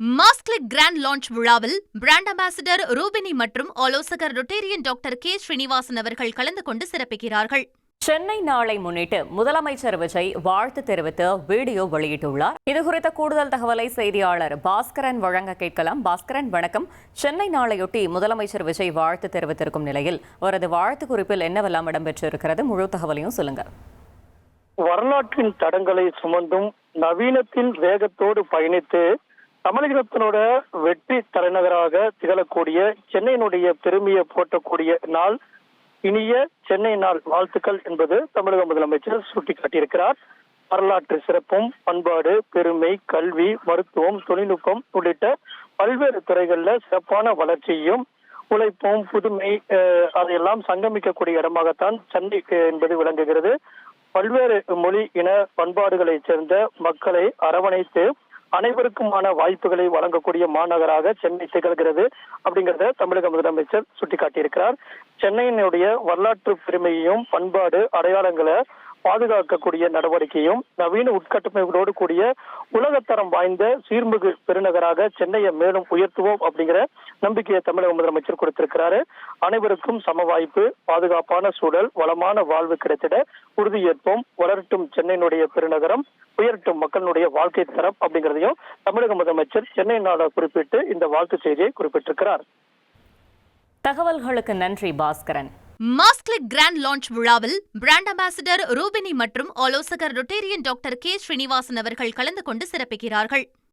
மாஸ்க்லிக் grand launch விழாவில் brand ambassador Rubini மற்றும் ஆலோசகர் ரொட்டேரியன் டாக்டர் கே ஸ்ரீனிவாசன் அவர்கள் கலந்து கொண்டு சிறப்பிக்கிறார்கள். சென்னை நாளை முன்னிட்டு முதலமைச்சர் விஜய் வாழ்த்து தெரிவித்து வீடியோ வெளியிட்டுள்ளார். இதுகுறித்த கூடுதல் தகவலை செய்தியாளர் பாஸ்கரன் வழங்க கேட்கலாம். பாஸ்கரன், வணக்கம். சென்னை நாளையொட்டி முதலமைச்சர் விஜய் வாழ்த்து தெரிவித்திருக்கும் நிலையில் அவரது வாழ்த்து குறிப்பில் என்னவெல்லாம் இடம்பெற்றிருக்கிறது? முழு தகவலையும் சொல்லுங்க. வரலாற்றின் தடங்களை சுமந்தும் நவீனத்தின் வேகத்தோடு பயணித்து தமிழகத்தினோட வெற்றி தலைநகராக திகழக்கூடிய சென்னையினுடைய பெருமையை போற்றக்கூடிய நாள் இனிய சென்னை நாள் வாழ்த்துக்கள் என்பது தமிழக முதலமைச்சர் சுட்டிக்காட்டியிருக்கிறார். வரலாற்று சிறப்பும் பண்பாடு, பெருமை, கல்வி, மருத்துவம், தொழில்நுட்பம் உள்ளிட்ட பல்வேறு துறைகளில் சிறப்பான வளர்ச்சியும் உழைப்பும் புதுமை அதையெல்லாம் சங்கமிக்கக்கூடிய இடமாகத்தான் சென்னை என்பது விளங்குகிறது. பல்வேறு மொழி இன பண்பாடுகளைச் சேர்ந்த மக்களை அரவணைத்து அனைவருக்குமான வாய்ப்புகளை வழங்கக்கூடிய மாநகராக சென்னை திகழ்கிறது அப்படிங்கிறத தமிழக முதலமைச்சர் சுட்டிக்காட்டியிருக்கிறார். சென்னையினுடைய வரலாற்று பெருமையையும் பண்பாடு அடையாளங்களை பாதுகாக்கக்கூடிய நடவடிக்கையும் நவீன உட்கட்டமைப்புகளோடு கூடிய உலகத்தரம் வாய்ந்த சீர்மிகு பெருநகராக சென்னையை மேலும் உயர்த்துவோம் அப்படிங்கிற நம்பிக்கையை தமிழக முதலமைச்சர் கொடுத்திருக்கிறாரு. அனைவருக்கும் சம வாய்ப்பு, பாதுகாப்பான சூழல், வளமான வாழ்வு கிடைத்திட உறுதியேற்போம், வளரட்டும் சென்னையினுடைய பெருநகரம், உயரட்டும் மக்களுடைய வாழ்க்கை தரம் அப்படிங்கிறதையும் தமிழக முதலமைச்சர் சென்னை நாளை குறிப்பிட்டு இந்த வாழ்த்து செய்தியை குறிப்பிட்டிருக்கிறார். தகவல்களுக்கு நன்றி பாஸ்கரன். மாஸ்க்லிக் கிராண்ட் லான்ச் விழாவில் பிராண்ட் அம்பாசிடர் ரூபினி மற்றும் ஆலோசகர் ரொட்டேரியன் டாக்டர் கே ஸ்ரீனிவாசன் அவர்கள் கலந்து கொண்டு சிறப்பிக்கிறார்கள்.